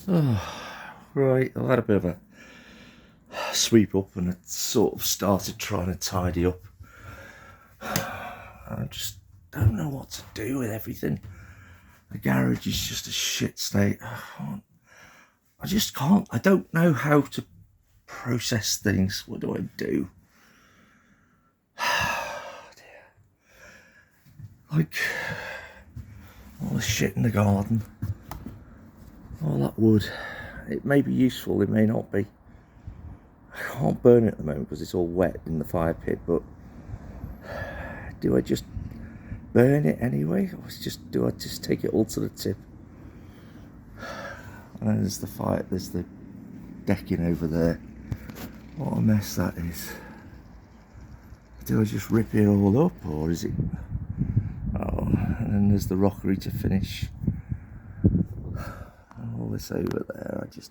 Right, I've had a bit of a sweep up and I sort of started trying to tidy up. I just don't know what to do with everything. The garage is just a shit state. I just can't. I don't know how to process things. What do I do? Like, all the shit in the garden, all that wood. It may be useful, it may not be. I can't burn it at the moment because it's all wet in the fire pit, but do I just burn it anyway? Or do I just take it all to the tip? And then there's the fire, there's the decking over there. What a mess that is. Do I just rip it all up, or is it... Oh, and then there's the rockery to finish. And all this over there, I just